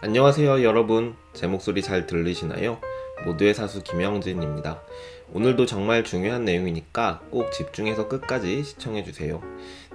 안녕하세요 여러분, 제 목소리 잘 들리시나요? 모두의 사수 김영진입니다. 오늘도 정말 중요한 내용이니까 꼭 집중해서 끝까지 시청해주세요.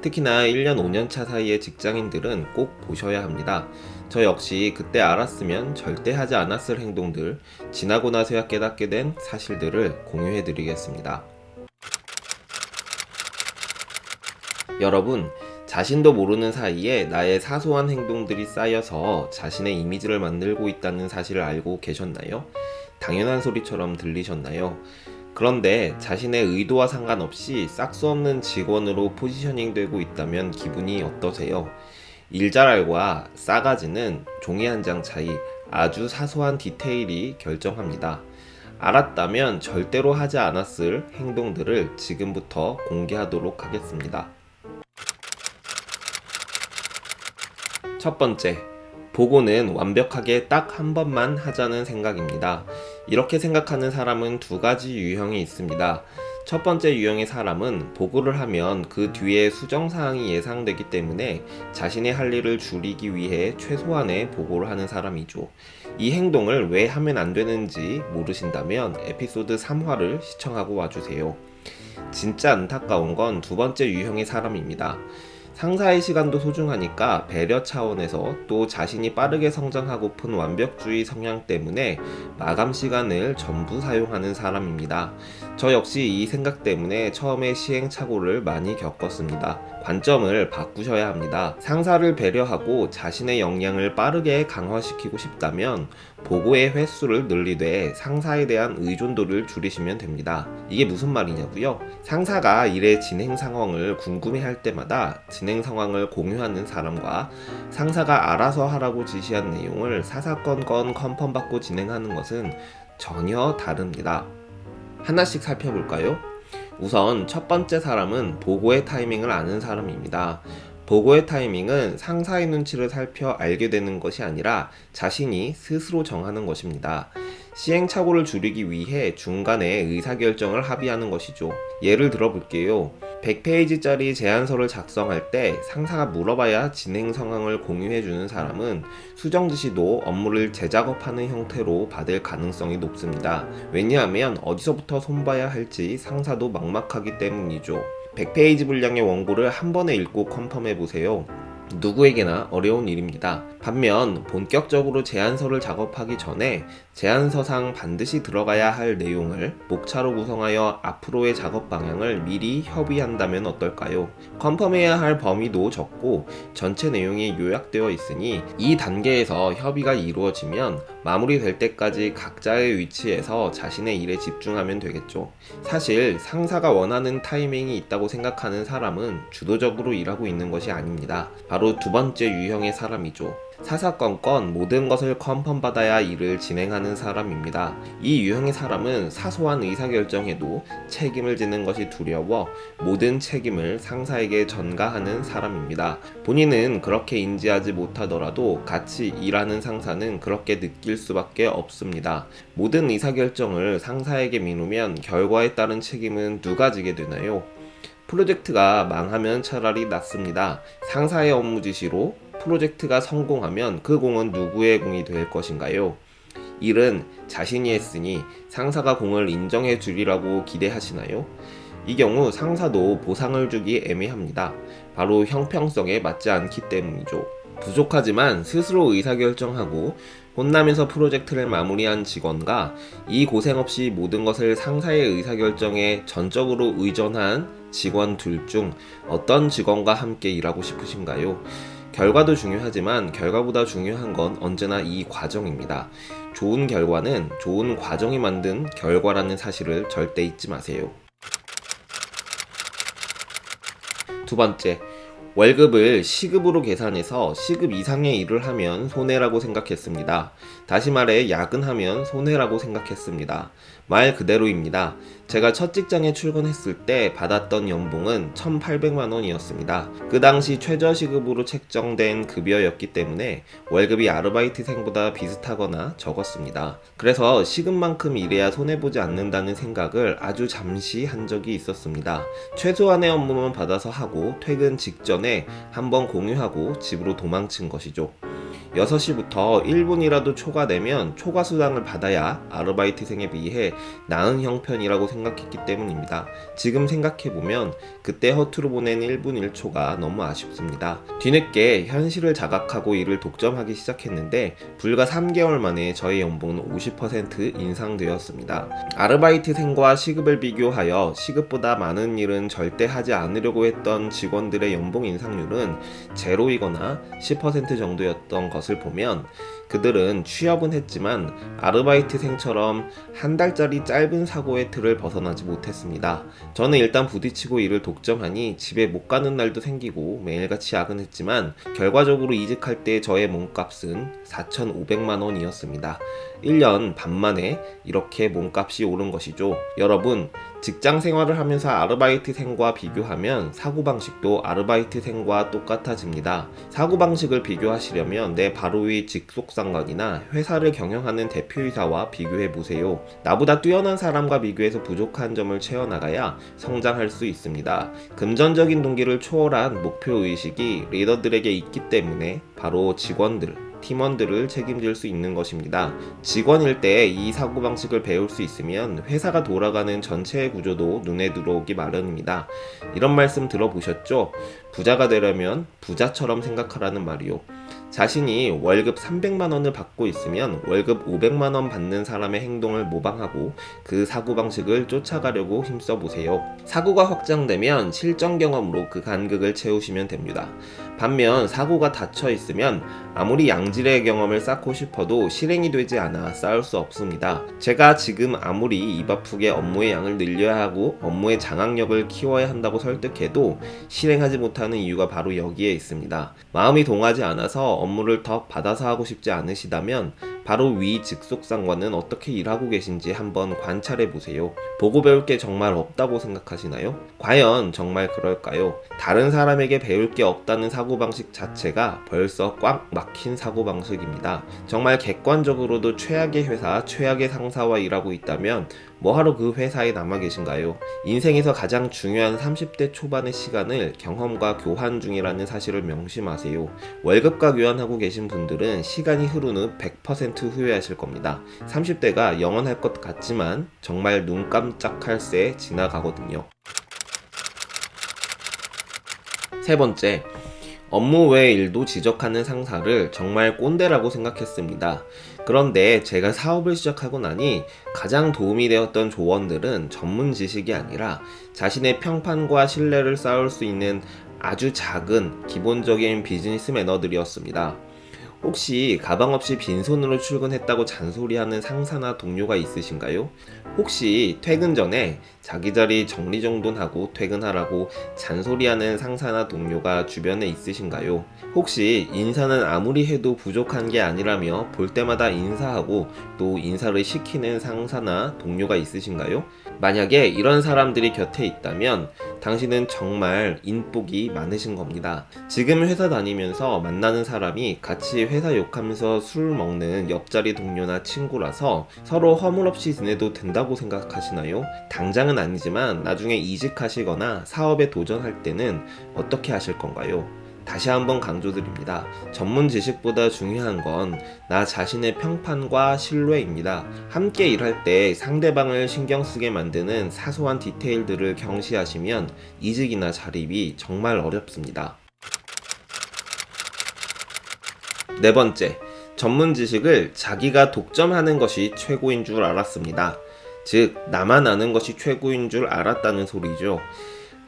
특히나 1년 5년차 사이의 직장인들은 꼭 보셔야 합니다. 저 역시 그때 알았으면 절대 하지 않았을 행동들, 지나고 나서야 깨닫게 된 사실들을 공유해드리겠습니다. 여러분, 자신도 모르는 사이에 나의 사소한 행동들이 쌓여서 자신의 이미지를 만들고 있다는 사실을 알고 계셨나요? 당연한 소리처럼 들리셨나요? 그런데 자신의 의도와 상관없이 싹수 없는 직원으로 포지셔닝 되고 있다면 기분이 어떠세요? 일잘알과 싸가지는 종이 한 장 차이, 아주 사소한 디테일이 결정합니다. 알았다면 절대로 하지 않았을 행동들을 지금부터 공개하도록 하겠습니다. 첫 번째, 보고는 완벽하게 딱 한 번만 하자는 생각입니다. 이렇게 생각하는 사람은 두 가지 유형이 있습니다. 첫 번째 유형의 사람은 보고를 하면 그 뒤에 수정사항이 예상되기 때문에 자신의 할 일을 줄이기 위해 최소한의 보고를 하는 사람이죠. 이 행동을 왜 하면 안 되는지 모르신다면 에피소드 3화를 시청하고 와주세요. 진짜 안타까운 건 두 번째 유형의 사람입니다. 상사의 시간도 소중하니까 배려 차원에서 또 자신이 빠르게 성장하고픈 완벽주의 성향 때문에 마감 시간을 전부 사용하는 사람입니다. 저 역시 이 생각 때문에 처음에 시행착오를 많이 겪었습니다. 관점을 바꾸셔야 합니다. 상사를 배려하고 자신의 역량을 빠르게 강화시키고 싶다면 보고의 횟수를 늘리되 상사에 대한 의존도를 줄이시면 됩니다. 이게 무슨 말이냐고요? 상사가 일의 진행 상황을 궁금해할 때마다 진행 상황을 공유하는 사람과 상사가 알아서 하라고 지시한 내용을 사사건건 컨펌받고 진행하는 것은 전혀 다릅니다. 하나씩 살펴볼까요? 우선 첫 번째 사람은 보고의 타이밍을 아는 사람입니다. 보고의 타이밍은 상사의 눈치를 살펴 알게 되는 것이 아니라 자신이 스스로 정하는 것입니다. 시행착오를 줄이기 위해 중간에 의사결정을 합의하는 것이죠. 예를 들어 볼게요. 100페이지짜리 제안서를 작성할 때 상사가 물어봐야 진행 상황을 공유해주는 사람은 수정 지시도 업무를 재작업하는 형태로 받을 가능성이 높습니다. 왜냐하면 어디서부터 손봐야 할지 상사도 막막하기 때문이죠. 100페이지 분량의 원고를 한 번에 읽고 컨펌해보세요. 누구에게나 어려운 일입니다. 반면 본격적으로 제안서를 작업하기 전에 제안서상 반드시 들어가야 할 내용을 목차로 구성하여 앞으로의 작업 방향을 미리 협의한다면 어떨까요? 컨펌해야 할 범위도 적고 전체 내용이 요약되어 있으니 이 단계에서 협의가 이루어지면 마무리될 때까지 각자의 위치에서 자신의 일에 집중하면 되겠죠. 사실 상사가 원하는 타이밍이 있다고 생각하는 사람은 주도적으로 일하고 있는 것이 아닙니다. 바로 두 번째 유형의 사람이죠. 사사건건 모든 것을 컨펌받아야 일을 진행하는 사람입니다. 이 유형의 사람은 사소한 의사결정에도 책임을 지는 것이 두려워 모든 책임을 상사에게 전가하는 사람입니다. 본인은 그렇게 인지하지 못하더라도 같이 일하는 상사는 그렇게 느낄 수밖에 없습니다. 모든 의사결정을 상사에게 미루면 결과에 따른 책임은 누가 지게 되나요? 프로젝트가 망하면 차라리 낫습니다. 상사의 업무 지시로 프로젝트가 성공하면 그 공은 누구의 공이 될 것인가요? 일은 자신이 했으니 상사가 공을 인정해 주리라고 기대하시나요? 이 경우 상사도 보상을 주기 애매합니다. 바로 형평성에 맞지 않기 때문이죠. 부족하지만 스스로 의사결정하고 혼나면서 프로젝트를 마무리한 직원과 이 고생 없이 모든 것을 상사의 의사결정에 전적으로 의존한 직원 둘 중 어떤 직원과 함께 일하고 싶으신가요? 결과도 중요하지만 결과보다 중요한 건 언제나 이 과정입니다. 좋은 결과는 좋은 과정이 만든 결과라는 사실을 절대 잊지 마세요. 두 번째, 월급을 시급으로 계산해서 시급 이상의 일을 하면 손해라고 생각했습니다. 다시 말해 야근하면 손해라고 생각했습니다. 말 그대로입니다. 제가 첫 직장에 출근했을 때 받았던 연봉은 1,800만 원이었습니다. 그 당시 최저시급으로 책정된 급여였기 때문에 월급이 아르바이트생보다 비슷하거나 적었습니다. 그래서 시급만큼 일해야 손해보지 않는다는 생각을 아주 잠시 한 적이 있었습니다. 최소한의 업무만 받아서 하고 퇴근 직전에 한번 공유하고 집으로 도망친 것이죠. 6시부터 1분이라도 초과되면 초과 수당을 받아야 아르바이트생에 비해 나은 형편이라고 생각했기 때문입니다. 지금 생각해보면 그때 허투루 보낸 1분 1초가 너무 아쉽습니다. 뒤늦게 현실을 자각하고 일을 독점하기 시작했는데 불과 3개월 만에 저의 연봉은 50% 인상되었습니다. 아르바이트생과 시급을 비교하여 시급보다 많은 일은 절대 하지 않으려고 했던 직원들의 연봉 인상률은 제로이거나 10% 정도였던 것을 보면 그들은 취업은 했지만 아르바이트생처럼 한 달짜리 짧은 사고의 틀을 벗어나지 못했습니다. 저는 일단 부딪히고 일을 독점하니 집에 못 가는 날도 생기고 매일같이 야근했지만 결과적으로 이직할 때 저의 몸값은 4,500만 원이었습니다. 1년 반 만에 이렇게 몸값이 오른 것이죠. 여러분, 직장 생활을 하면서 아르바이트생과 비교하면 사고방식도 아르바이트생과 똑같아집니다. 사고방식을 비교하시려면 내 바로 위 직속상관이나 회사를 경영하는 대표이사와 비교해보세요. 나보다 뛰어난 사람과 비교해서 부족한 점을 채워나가야 성장할 수 있습니다. 금전적인 동기를 초월한 목표의식이 리더들에게 있기 때문에 바로 팀원들을 책임질 수 있는 것입니다. 직원일 때 이 사고방식을 배울 수 있으면 회사가 돌아가는 전체의 구조도 눈에 들어오기 마련입니다. 이런 말씀 들어보셨죠? 부자가 되려면 부자처럼 생각하라는 말이요. 자신이 월급 300만 원을 받고 있으면 월급 500만 원 받는 사람의 행동을 모방하고 그 사고방식을 쫓아가려고 힘써보세요. 사고가 확장되면 실전 경험으로 그 간극을 채우시면 됩니다. 반면 사고가 닫혀 있으면 아무리 양질의 경험을 쌓고 싶어도 실행이 되지 않아 쌓을 수 없습니다. 제가 지금 아무리 입 아프게 업무의 양을 늘려야 하고 업무의 장악력을 키워야 한다고 설득해도 실행하지 못하는 이유가 바로 여기에 있습니다. 마음이 동하지 않아서 업무를 더 받아서 하고 싶지 않으시다면 바로 위 직속상관은 어떻게 일하고 계신지 한번 관찰해 보세요. 보고 배울 게 정말 없다고 생각하시나요? 과연 정말 그럴까요? 다른 사람에게 배울 게 없다는 사고방식 자체가 벌써 꽉 막힌 사고방식입니다. 정말 객관적으로도 최악의 회사, 최악의 상사와 일하고 있다면 뭐하러 그 회사에 남아 계신가요? 인생에서 가장 중요한 30대 초반의 시간을 경험과 교환 중이라는 사실을 명심하세요. 월급과 교환하고 계신 분들은 시간이 흐른 후 100% 후회하실 겁니다. 30대가 영원할 것 같지만 정말 눈 깜짝할 새 지나가거든요. 세 번째, 업무 외의 일도 지적하는 상사를 정말 꼰대라고 생각했습니다. 그런데 제가 사업을 시작하고 나니 가장 도움이 되었던 조언들은 전문 지식이 아니라 자신의 평판과 신뢰를 쌓을 수 있는 아주 작은 기본적인 비즈니스 매너들이었습니다. 혹시 가방 없이 빈손으로 출근했다고 잔소리하는 상사나 동료가 있으신가요? 혹시 퇴근 전에 자기 자리 정리정돈하고 퇴근하라고 잔소리하는 상사나 동료가 주변에 있으신가요? 혹시 인사는 아무리 해도 부족한 게 아니라며 볼 때마다 인사하고 또 인사를 시키는 상사나 동료가 있으신가요? 만약에 이런 사람들이 곁에 있다면 당신은 정말 인복이 많으신 겁니다. 지금 회사 다니면서 만나는 사람이 같이 회사 욕하면서 술 먹는 옆자리 동료나 친구라서 서로 허물없이 지내도 된다고 생각하시나요? 당장은 아니지만 나중에 이직하시거나 사업에 도전할 때는 어떻게 하실 건가요? 다시 한번 강조드립니다. 전문 지식보다 중요한 건 나 자신의 평판과 신뢰입니다. 함께 일할 때 상대방을 신경 쓰게 만드는 사소한 디테일들을 경시하시면 이직이나 자립이 정말 어렵습니다. 네 번째, 전문 지식을 자기가 독점하는 것이 최고인 줄 알았습니다. 즉, 나만 아는 것이 최고인 줄 알았다는 소리죠.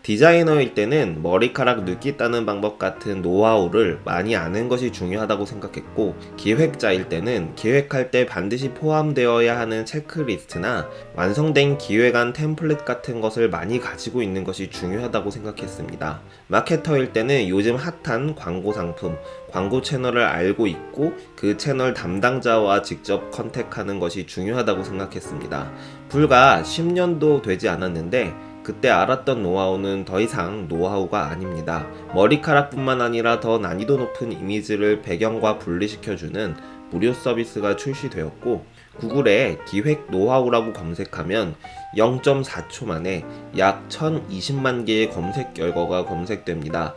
디자이너일 때는 머리카락 눕기 따는 방법 같은 노하우를 많이 아는 것이 중요하다고 생각했고, 기획자일 때는 기획할 때 반드시 포함되어야 하는 체크리스트나 완성된 기획안 템플릿 같은 것을 많이 가지고 있는 것이 중요하다고 생각했습니다. 마케터일 때는 요즘 핫한 광고 상품, 광고 채널을 알고 있고 그 채널 담당자와 직접 컨택하는 것이 중요하다고 생각했습니다. 불과 10년도 되지 않았는데 그때 알았던 노하우는 더 이상 노하우가 아닙니다. 머리카락뿐만 아니라 더 난이도 높은 이미지를 배경과 분리시켜주는 무료 서비스가 출시되었고, 구글에 기획 노하우라고 검색하면 0.4초 만에 약 1020만 개의 검색 결과가 검색됩니다.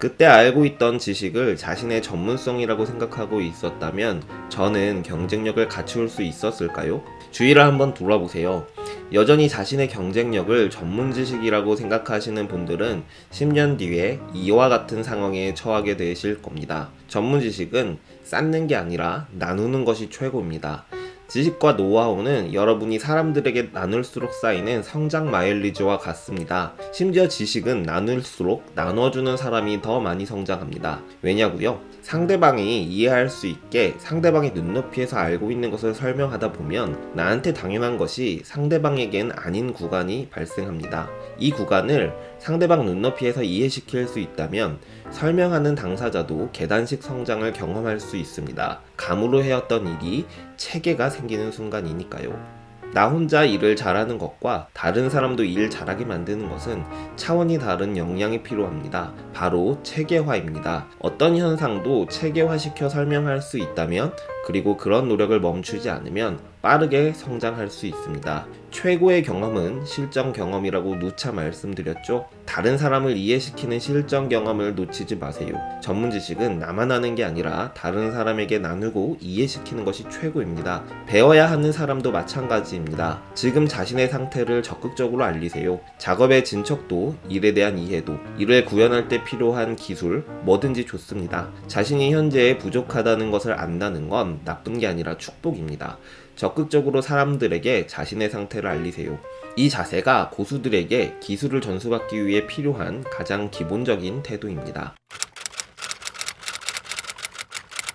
그때 알고 있던 지식을 자신의 전문성이라고 생각하고 있었다면 저는 경쟁력을 갖출 수 있었을까요? 주위를 한번 돌아보세요. 여전히 자신의 경쟁력을 전문 지식이라고 생각하시는 분들은 10년 뒤에 이와 같은 상황에 처하게 되실 겁니다. 전문 지식은 쌓는 게 아니라 나누는 것이 최고입니다. 지식과 노하우는 여러분이 사람들에게 나눌수록 쌓이는 성장 마일리지와 같습니다. 심지어 지식은 나눌수록 나눠주는 사람이 더 많이 성장합니다. 왜냐고요? 상대방이 이해할 수 있게 상대방의 눈높이에서 알고 있는 것을 설명하다 보면 나한테 당연한 것이 상대방에겐 아닌 구간이 발생합니다. 이 구간을 상대방 눈높이에서 이해시킬 수 있다면 설명하는 당사자도 계단식 성장을 경험할 수 있습니다. 감으로 해왔던 일이 체계가 생기는 순간이니까요. 나 혼자 일을 잘하는 것과 다른 사람도 일 잘하게 만드는 것은 차원이 다른 역량이 필요합니다. 바로 체계화입니다. 어떤 현상도 체계화시켜 설명할 수 있다면, 그리고 그런 노력을 멈추지 않으면 빠르게 성장할 수 있습니다. 최고의 경험은 실전 경험이라고 누차 말씀드렸죠. 다른 사람을 이해시키는 실전 경험을 놓치지 마세요. 전문 지식은 나만 아는 게 아니라 다른 사람에게 나누고 이해시키는 것이 최고입니다. 배워야 하는 사람도 마찬가지입니다. 지금 자신의 상태를 적극적으로 알리세요. 작업의 진척도, 일에 대한 이해도, 일을 구현할 때 필요한 기술, 뭐든지 좋습니다. 자신이 현재 부족하다는 것을 안다는 건 나쁜 게 아니라 축복입니다. 적극적으로 사람들에게 자신의 상태를 알리세요. 이 자세가 고수들에게 기술을 전수받기 위해 필요한 가장 기본적인 태도입니다.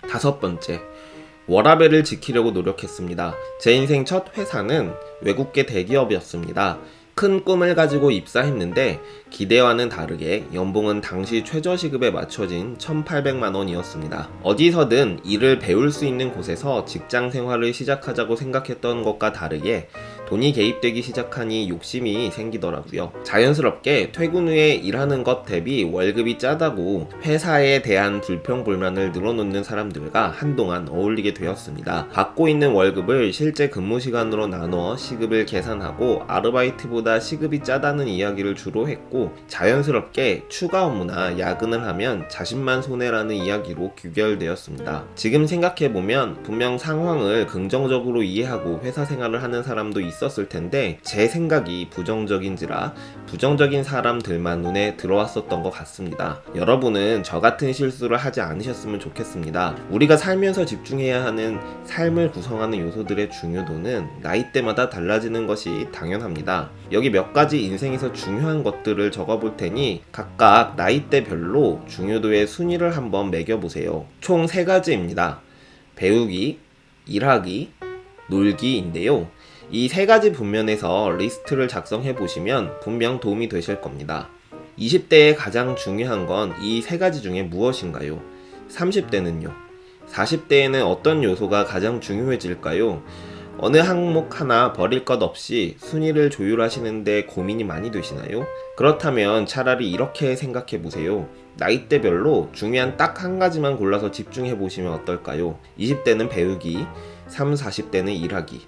5번째, 워라밸을 지키려고 노력했습니다. 제 인생 첫 회사는 외국계 대기업이었습니다. 큰 꿈을 가지고 입사했는데 기대와는 다르게 연봉은 당시 최저시급에 맞춰진 1,800만 원이었습니다. 어디서든 일을 배울 수 있는 곳에서 직장 생활을 시작하자고 생각했던 것과 다르게 돈이 개입되기 시작하니 욕심이 생기더라고요. 자연스럽게 퇴근 후에 일하는 것 대비 월급이 짜다고 회사에 대한 불평불만을 늘어놓는 사람들과 한동안 어울리게 되었습니다. 받고 있는 월급을 실제 근무 시간으로 나눠 시급을 계산하고 아르바이트보다 시급이 짜다는 이야기를 주로 했고, 자연스럽게 추가 업무나 야근을 하면 자신만 손해라는 이야기로 귀결되었습니다. 지금 생각해보면 분명 상황을 긍정적으로 이해하고 회사 생활을 하는 사람도 있었을 텐데 제 생각이 부정적인지라 부정적인 사람들만 눈에 들어왔었던 것 같습니다. 여러분은 저 같은 실수를 하지 않으셨으면 좋겠습니다. 우리가 살면서 집중해야 하는 삶을 구성하는 요소들의 중요도는 나이대마다 달라지는 것이 당연합니다. 여기 몇 가지 인생에서 중요한 것들을 적어볼 테니 각각 나이대별로 중요도의 순위를 한번 매겨보세요. 총 3가지입니다. 배우기, 일하기, 놀기인데요. 이 3가지 분면에서 리스트를 작성해 보시면 분명 도움이 되실 겁니다. 20대에 가장 중요한 건 이 3가지 중에 무엇인가요? 30대는요? 40대에는 어떤 요소가 가장 중요해질까요? 어느 항목 하나 버릴 것 없이 순위를 조율하시는데 고민이 많이 되시나요? 그렇다면 차라리 이렇게 생각해 보세요. 나이대별로 중요한 딱 한 가지만 골라서 집중해 보시면 어떨까요? 20대는 배우기, 30, 40대는 일하기,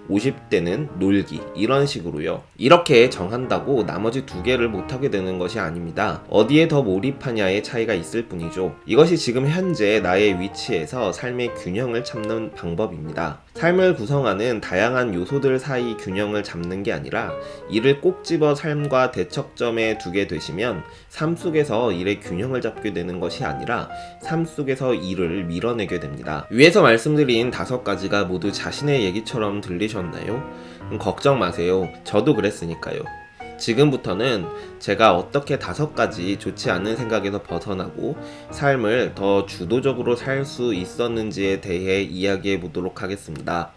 50대는 놀기, 이런 식으로요. 이렇게 정한다고 나머지 2개를 못하게 되는 것이 아닙니다. 어디에 더 몰입하냐의 차이가 있을 뿐이죠. 이것이 지금 현재 나의 위치에서 삶의 균형을 찾는 방법입니다. 삶을 구성하는 다양한 요소들 사이 균형을 잡는 게 아니라 이를 꼭 집어 삶과 대척점에 두게 되시면 삶 속에서 일의 균형을 잡게 되는 것이 아니라 삶 속에서 일을 밀어내게 됩니다. 위에서 말씀드린 5가지가 모두 자신의 얘기처럼 들리셨나요? 걱정 마세요. 저도 그랬으니까요. 지금부터는 제가 어떻게 5가지 좋지 않은 생각에서 벗어나고 삶을 더 주도적으로 살 수 있었는지에 대해 이야기해 보도록 하겠습니다.